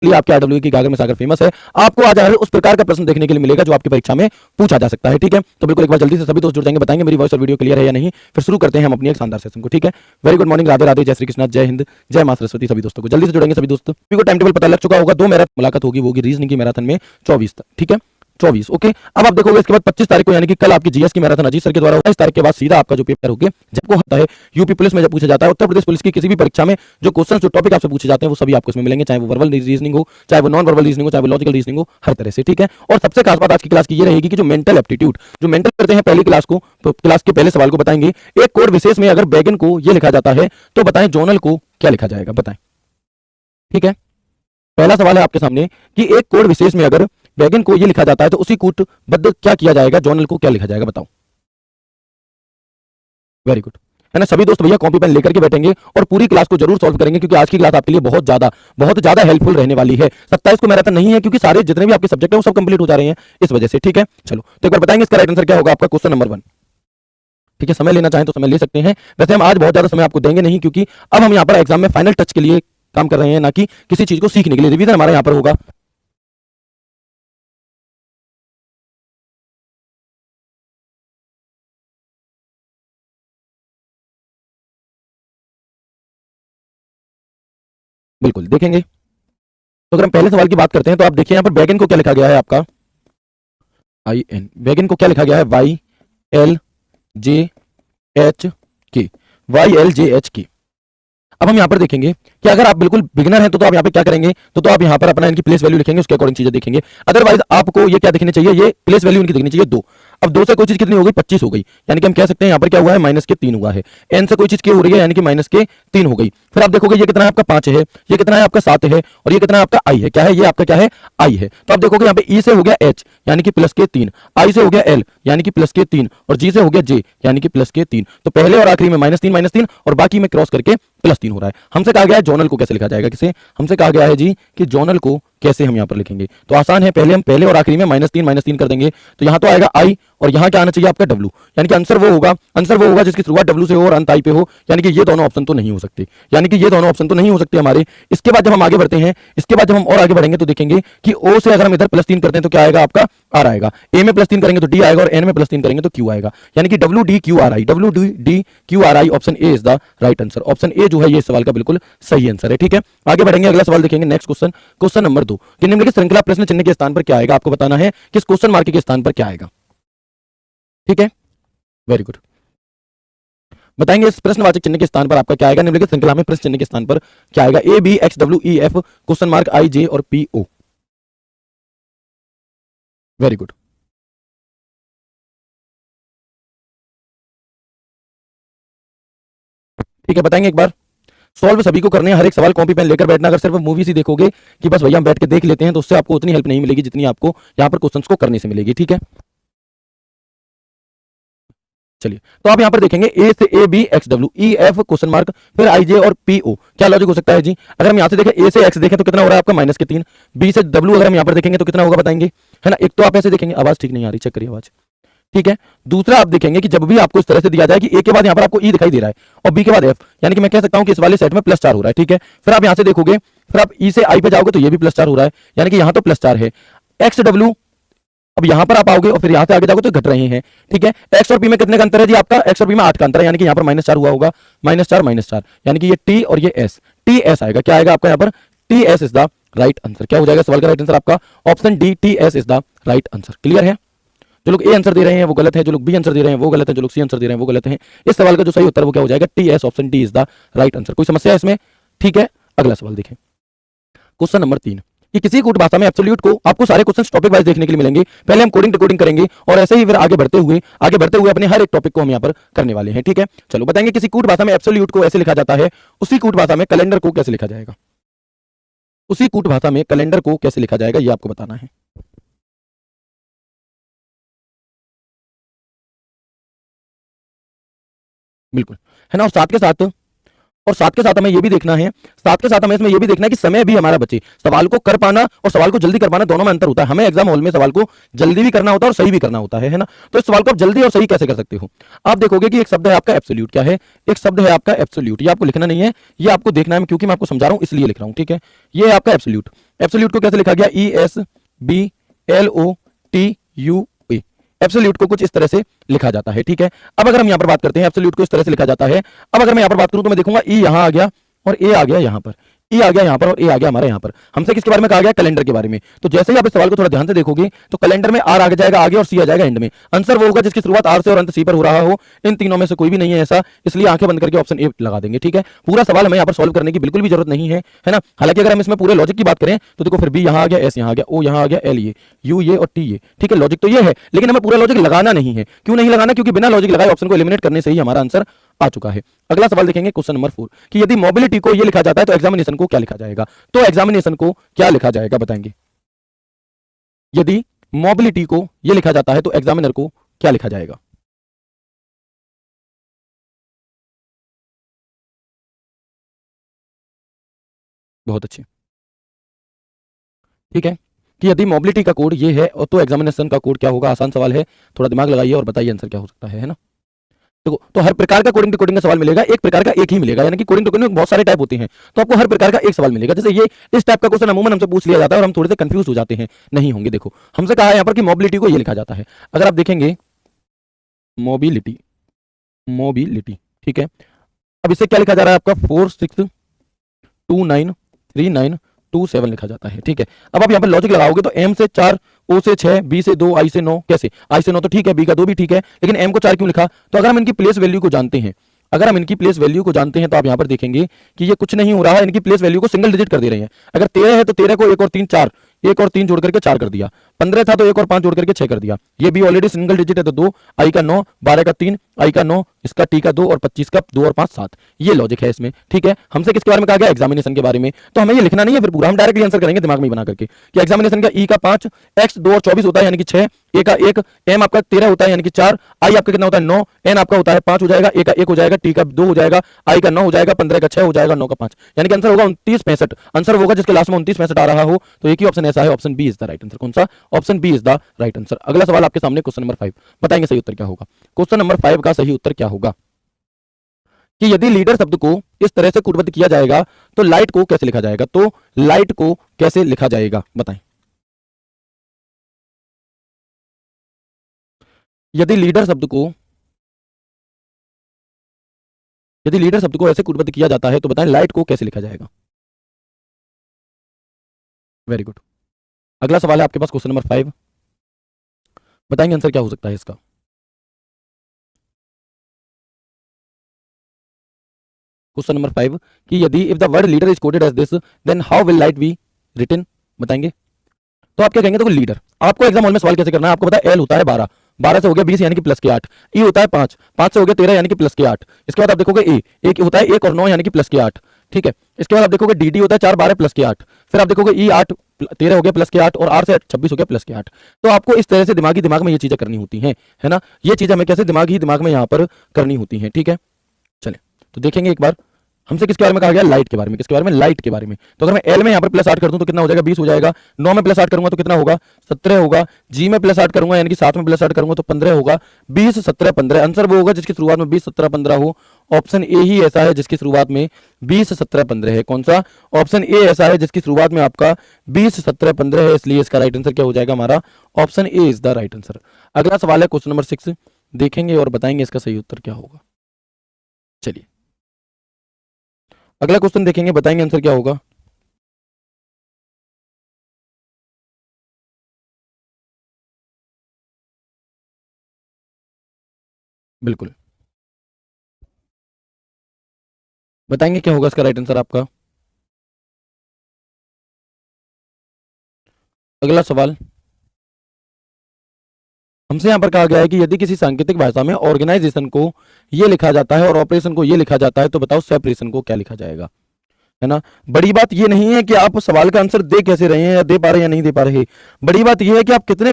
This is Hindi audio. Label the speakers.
Speaker 1: लिए आपके आरडब्ल्यू की गागर में सागर फेमस है। आपको आज उस प्रकार का प्रश्न देखने के लिए मिलेगा जो आपकी परीक्षा में पूछा जा सकता है। ठीक है, तो बिल्कुल एक बार जल्दी से सभी दोस्त जुड़ जाएंगे, बताएंगे मेरी वॉइस और वीडियो क्लियर है या नहीं। फिर शुरू करते हैं हम अपनी एक शानदार सेशन को। ठीक है, very good morning, Radhe Radhe, जय श्री कृष्ण, जय हिंद, जय मां सरस्वती। सभी दोस्तों को जल्दी से जुड़ेंगे सभी दोस्त। को टाइम टेबल पता लग चुका होगा, 2 मैराथन मुलाकात होगी रीजनिंग की मैराथन में 24 तक। ठीक है, 24 ओके। अब आप देखोगे इसके बाद 25 तारीख को यानी कि कल आपकी जीएस की मैराथन अजीत सर के द्वारा 22 तारीख के बाद सीधा आपका जो पेपर होगा जबको होता है यूपी पुलिस में जब पूछा जाता है, उत्तर प्रदेश पुलिस की किसी भी परीक्षा में जो क्वेश्चन जो टॉपिक आपसे पूछे जाते हैं वो सभी आपको इसमें मिलेंगे, चाहे वो वर्बल रीजनिंग हो, चाहे वो नॉन वर्बल रीजनिंग हो, चाहे वो लॉजिकल रीजनिंग हो, हर तरह से। ठीक है, और सबसे खास बात आज की क्लास की ये रहेगी कि जो मेंटल एप्टीट्यूड जो मेंटल करते हैं पहली क्लास को, तो क्लास के पहले सवाल को बताएंगे। एक कोड विशेष में अगर बैगन को ये लिखा जाता है तो बताएं जोनल को क्या लिखा जाएगा, बताएं। ठीक है, पहला सवाल है आपके सामने कि एक कोड विशेष में अगर बैगन को ये लिखा जाता है तो उसी कूटबद्ध क्या किया जाएगा, जोनल को क्या लिखा जाएगा, बताओ। वेरी गुड, है ना। सभी दोस्त भैया कॉपी पेन लेकर के बैठेंगे और पूरी क्लास को जरूर सॉल्व करेंगे क्योंकि आज की क्लास आपके लिए बहुत ज्यादा हेल्पफुल रहने वाली है। 27 को मैराथन नहीं है क्योंकि सारे जितने भी आपके सब्जेक्ट हैं वो सब कंप्लीट हो जा रहे हैं इस वजह से। ठीक है, चलो तो एक बार बताएंगे इसका राइट आंसर क्या होगा आपका क्वेश्चन नंबर 1। ठीक है, समय लेना चाहें तो समय ले सकते हैं, वैसे हम आज बहुत ज्यादा समय आपको देंगे नहीं क्योंकि अब हम यहाँ पर एग्जाम में फाइनल टच के लिए काम कर रहे हैं, ना कि किसी चीज को सीखने के लिए। रिवीजन हमारा यहाँ पर होगा। बिल्कुल देखेंगे। तो अगर हम पहले सवाल की बात करते हैं तो आप देखिए यहाँ पर बैगन को क्या लिखा गया है आपका IN, बैगन को क्या लिखा गया है YLJH के, YLJH। अब हम यहाँ पर देखेंगे कि अगर आप बिल्कुल बिगिनर हैं तो आप यहाँ पे क्या करेंगे, तो आप यहाँ पर अपना इनकी प्लेस वैल्यू लिखेंगे, उसके अकॉर्डिंग चीजें देखेंगे। अदरवाइज आपको ये क्या दिखनी चाहिए, ये प्लेस वैल्यू इनकी दिखनी चाहिए 2। अब 2 से कोई चीज कितनी हो गई, 25 हो गई, यानी कि हम कह सकते हैं यहाँ पर क्या हुआ है -3 हुआ है। n से कोई चीज क्या हो रही है, यानी कि -3 हो गई। फिर आप देखोगे ये कितना है आपका 5 है, ये कितना है आपका 7 है, और ये कितना है आपका i है, क्या है ये आपका क्या है i है। तो आप देखोगे यहाँ पे e से हो गया h यानी कि +3, i से हो गया l यानी कि +3, और g से हो गया j यानी कि +3। तो पहले और आखिरी में -3 और बाकी में क्रॉस करके +3 हो रहा है। हमसे कहा गया है जोनल को कैसे लिखा जाएगा, किसे हमसे कहा गया है जी कि जोनल को कैसे हम यहाँ पर लिखेंगे। तो आसान है, पहले हम पहले और आखिरी में -3 कर देंगे, तो यहाँ तो आएगा i और यहाँ क्या आना चाहिए आपका w, यानी कि आंसर वो होगा जिसकी शुरुआत w से हो और अंत i पे हो, यानी कि ये दोनों ऑप्शन तो नहीं हो सकते, हमारे। इसके बाद जब हम आगे बढ़ते हैं, इसके बाद जब हम और आगे बढ़ेंगे तो देखेंगे कि o से अगर हम इधर +3 करते हैं तो क्या आएगा आपका r आएगा, a में +3 करेंगे तो d आएगा, और n में +3 करेंगे तो q आएगा, यानी कि WDQRI option A is the right answer. Option A जो है ये सवाल का बिल्कुल सही आंसर है। ठीक है, आगे बढ़ेंगे, अगला सवाल देखेंगे, नेक्स्ट क्वेश्चन नंबर 2 कि निम्नलिखित श्रृंखला प्रश्न चिन्ह के स्थान पर क्या आएगा, आपको बताना है कि इस क्वेश्चन मार्क के स्थान पर क्या आएगा। ठीक है, वेरी गुड, बताएंगे इस प्रश्नवाचक चिन्ह के स्थान पर आपका क्या आएगा, निम्नलिखित श्रृंखला में प्रश्न चिन्ह के स्थान पर क्या आएगा, ABXWEF क्वेश्चन मार्क IJ और PO। वेरी गुड, ठीक है, बताएंगे एक बार। सॉल्व सभी को करने हैं, हर एक सवाल कॉपी पेन लेकर बैठना। अगर सिर्फ मूवीज ही देखोगे कि बस भैया हम बैठ के देख लेते हैं तो उससे आपको उतनी हेल्प नहीं मिलेगी जितनी आपको यहाँ पर क्वेश्चंस को करने से मिलेगी। ठीक है, चलिए तो आप यहाँ पर देखेंगे A से ABXWEF क्वेश्चन मार्क, फिर IJ और PO, क्या लॉजिक हो सकता है जी। अगर हम यहाँ से देखें A से X देखें तो कितना हो रहा है आपका -3, B से W अगर हम यहाँ पर देखेंगे तो कितना होगा बताएंगे, है ना। एक तो आप ऐसे देखेंगे, आवाज ठीक नहीं आ रही, चेक करिए आवाज। ठीक है, दूसरा आप देखेंगे कि जब भी आपको इस तरह से दिया जाए कि ए के बाद यहाँ पर आपको ई दिखाई दे रहा है और बी के बाद एफ, यानी कि मैं कह सकता हूं कि इस वाले सेट में +4 हो रहा है। ठीक है, फिर आप यहाँ से देखोगे, फिर आप ई से आई पे जाओगे तो ये भी +4 हो रहा है, यानी कि यहाँ तो +4 है। एक्स डब्ल्यू, अब यहाँ पर आप आओगे और फिर यहाँ से आगे जाओगे तो घट रहे हैं। ठीक है, एक्स और पी में कितने का अंतर है जी आपका, एक्स और पी में 8 का अंतर है, यानी कि यहाँ पर -4 हुआ होगा, -4, यानी कि ये टी और ये एस, टी एस आएगा, क्या आएगा आपका यहाँ पर, T S is the right answer. क्या हो जाएगा सवाल का राइट आंसर आपका, option D, T S is the right answer. Clear है, जो लोग ए आंसर दे रहे हैं वो गलत है, जो लोग बी आंसर दे रहे हैं वो गलत है, जो लोग सी आंसर दे रहे हैं वो गलत है। इस सवाल का जो सही उत्तर वो क्या हो जाएगा, T S, option D is the right answer. कोई समस्या है इसमें, ठीक है। अगला सवाल देखें, क्वेश्चन नंबर 3 कि किसी कूट भाषा में एब्सोल्यूट को आपको सारे क्वेश्चन टॉपिक वाइज देखने के लिए मिलेंगे। पहले हम कोडिंग डिकोडिंग करेंगे और ऐसे ही फिर आगे बढ़ते हुए अपने हर एक टॉपिक को हम यहाँ पर करने वाले हैं। ठीक है, चलो बताएंगे किसी कूट भाषा में एब्सोल्यूट को ऐसे लिखा जाता है, उसी कूट भाषा में कैलेंडर को कैसे लिखा जाएगा, उसी कूट भाषा में कैलेंडर को कैसे लिखा जाएगा ये आपको बताना है। बिल्कुल, है ना, और साथ के साथ और साथ के साथ हमें ये भी देखना है, साथ के साथ हमें इसमें ये भी देखना है कि समय भी हमारा बचे। सवाल को कर पाना और सवाल को जल्दी कर पाना दोनों में अंतर होता है। हमें एग्जाम हॉल में सवाल को जल्दी भी करना होता है और सही भी करना होता है ना। तो इस सवाल को आप जल्दी और सही कैसे कर सकते हो? आप देखोगे कि एक शब्द है आपका एब्सोल्यूट। क्या है? एक शब्द है आपका एब्सोल्यूट। ये आपको लिखना नहीं है, ये आपको देखना है, क्योंकि मैं आपको समझा रहा हूं इसलिए लिख रहा हूं, ठीक है। ये है आपका एब्सोल्यूट। एब्सोल्यूट को कैसे लिखा गया? ESBLOTUE। एब्सोल्यूट को कुछ इस तरह से लिखा जाता है, ठीक है। अब अगर हम यहां पर बात करते हैं, एब्सोल्यूट को इस तरह से लिखा जाता है। अब अगर मैं यहां पर बात करूं तो मैं देखूंगा ई यहां आ गया और ए आ गया यहां पर, ई आ गया यहां पर और ए आ गया हमारे यहां पर। हमसे किसके बारे में कहा गया? कैलेंडर के बारे में। तो जैसे ही आप इस सवाल को थोड़ा ध्यान से देखोगे तो कैलेंडर में आर आगे जाएगा आगे और सी आ जाएगा एंड में। आंसर वो होगा जिसकी शुरुआत आर से और अंत सी पर हो रहा हो। इन तीनों में से कोई भी नहीं है ऐसा, इसलिए आंखें बंद करके ऑप्शन ए लगा देंगे, ठीक है। पूरा सवाल हमें यहां पर सॉल्व करने की बिल्कुल भी जरूरत नहीं है ना। हालांकि अगर हम इसमें पूरे लॉजिक की बात करें तो देखो फिर बी यहां आ गया, एस यहां आ गया, ओ यहां आ गया, एल ये, यू ये और टी ये, ठीक है। लॉजिक तो ये है, लेकिन हमें पूरा लॉजिक लगाना नहीं है। क्यों नहीं लगाना? क्योंकि बिना लॉजिक लगाए ऑप्शन को एलिमिनेट करने से ही हमारा आंसर आ चुका है। अगला सवाल देखेंगे क्वेश्चन नंबर 4 कि यदि मोबिलिटी को ये लिखा जाता है तो एग्जामिनेशन को क्या लिखा जाएगा? तो एग्जामिनेशन को क्या लिखा जाएगा बताएंगे? यदि मोबिलिटी को ये लिखा जाता है तो एग्जामिनर को क्या लिखा जाएगा? बहुत अच्छे, ठीक है। कि यदि मोबिलिटी का कोड ये है और तो एग्जामिनेशन का कोड क्या होगा? आसान सवाल है, थोड़ा दिमाग लगाइए और बताइए आंसर क्या हो सकता है ना। देखो, तो हर प्रकार का कोडिंग टू कोडिंग का सवाल मिलेगा, एक प्रकार का एक ही मिलेगा, यानी कि कोडिंग टू कोडिंग में बहुत सारे टाइप होते हैं, तो आपको हर प्रकार का एक सवाल मिलेगा। जैसे ये इस टाइप का क्वेश्चन अमूमन हमसे पूछ लिया जाता है और हम थोड़े से कंफ्यूज हो जाते हैं, नहीं होंगे। देखो, हमसे कहा है यहाँ पर कि मोबिलिटी को ये लिखा जाता है। अगर आप देखेंगे मोबिलिटी, मोबिलिटी, ठीक है। अब इससे क्या लिखा जा रहा है आपका? 46293927 लिखा जाता है, ठीक है। अब आप यहाँ पर लॉजिक लगाओगे तो एम से 4, ओ से 6, बी से 2, आई से 9, कैसे? आई से 9 तो ठीक है, बी का 2 भी ठीक है, लेकिन एम को 4 क्यों लिखा? तो अगर हम इनकी प्लेस वैल्यू को जानते हैं, अगर हम इनकी प्लेस वैल्यू को जानते हैं तो आप यहां पर देखेंगे कि ये कुछ नहीं हो रहा है, इनकी प्लेस वैल्यू को सिंगल डिजिट कर दे रहे हैं। अगर 13 है तो 13 को 1 और 3 4, 1 और 3 जोड़ करके 4 कर दिया। 15 था तो 1 और 5 जोड़ करके 6 कर दिया। ये भी ऑलरेडी सिंगल डिजिट है तो 2, आई का 9, 12 का 3, आई का 9, इसका टी का 2 और 25 का 2 और 5 7। ये लॉजिक है इसमें, ठीक है। हमसे किसके बारे में कहा गया? एग्जामिनेशन के बारे में। तो हमें ये लिखना नहीं है फिर पूरा, हम डायरेक्टली आंसर करेंगे दिमाग में बना करके कि एग्जामिनेशन का ई का 5, एक्स 2 और 24 होता है यानी कि 6, ए का 1, एम आपका 13 होता है यानी कि 4, आई आपका कितना होता है? 9, एन आपका होता है 5 हो जाएगा, ए का 1 हो जाएगा, टी का 2 हो जाएगा, आई का 9 हो जाएगा, 15 का 6 हो जाएगा, 9 का 5, यानी कि आंसर होगा 2965। आंसर होगा जिसके लास्ट में 2965 आ रहा हो, तो एक ही ऑप्शन ऐसा है, option B is the right answer. कौन सा? Option B is the right answer. अगला सवाल आपके सामने क्वेश्चन नंबर 5, बताएंगे सही उत्तर क्या होगा। क्वेश्चन नंबर 5 का सही उत्तर क्या होगा कि यदि लीडर शब्द को इस तरह से कूटबद्ध किया जाएगा तो लाइट को कैसे लिखा जाएगा? तो लाइट को कैसे लिखा जाएगा बताएं। यदि लीडर शब्द को ऐसे कूटबद्ध किया जाता है तो बताएं लाइट को कैसे लिखा जाएगा। Very good. अगला सवाल है आपके पास क्वेश्चन नंबर 5, बताएंगे आंसर क्या हो सकता है इसका। क्वेश्चन नंबर 5 कि यदि if the word leader is coded as this then how will light be written, बताएंगे। तो आप क्या कहेंगे? तो लीडर, आपको एग्जाम हॉल में सवाल कैसे करना है? आपको पता है एल होता है 12, 12 से हो गया 20 यानी कि प्लस के 8, ई होता है 5, 5 से हो गया 13 यानी कि प्लस के 8। इसके बाद आप देखोगे ए, एक होता है 1 और 9 यानी कि प्लस के 8, ठीक है। इसके बाद आप देखोगे डी होता है 4 12 प्लस के 8, फिर आप देखोगे ई 8 13 हो गया प्लस के 8 और आर से 26 हो गया प्लस के 8। तो आपको इस तरह से दिमाग में ये चीजें करनी होती हैं, है ना। ये चीजें हमें कैसे दिमाग में यहाँ पर करनी होती हैं, ठीक है। चलिए तो देखेंगे एक बार हमसे किसके बारे में कहा गया? लाइट के बारे में। किसके बारे में? लाइट के बारे में। तो अगर मैं एल में यहाँ पर प्लस 8 कर दूं तो कितना हो जाएगा? 20 हो जाएगा। 9 में प्लस 8 करूंगा तो कितना होगा? 17 होगा। जी में प्लस 8 करूंगा यानी कि 7 में प्लस 8 करूंगा तो 15 होगा। 20 17 15, आंसर वो होगा जिसकी शुरुआत में 20 17 15 हो। ऑप्शन ए ही ऐसा है जिसकी शुरुआत में 20 17 15 है। कौन सा? ऑप्शन ए ऐसा है जिसकी शुरुआत में आपका 20 17 15 है, इसलिए इसका राइट आंसर क्या हो जाएगा हमारा? Option A is the right answer. अगला सवाल है क्वेश्चन नंबर 6, देखेंगे और बताएंगे इसका सही उत्तर क्या होगा। चलिए अगला क्वेश्चन देखेंगे, बताएंगे आंसर क्या होगा। बिल्कुल बताएंगे क्या होगा इसका राइट आंसर आपका। अगला सवाल हमसे यहां पर कहा गया है कि यदि किसी सांकेतिक भाषा में ऑर्गेनाइजेशन को ये लिखा जाता है और ऑपरेशन को ये लिखा जाता है तो बताओ सेपरेशन को क्या लिखा जाएगा, है ना। बड़ी बात ये नहीं है कि आप सवाल का आंसर दे कैसे रहे हैं या दे पा रहे हैं या नहीं दे पा रहे, बड़ी बात ये है कि आप कितने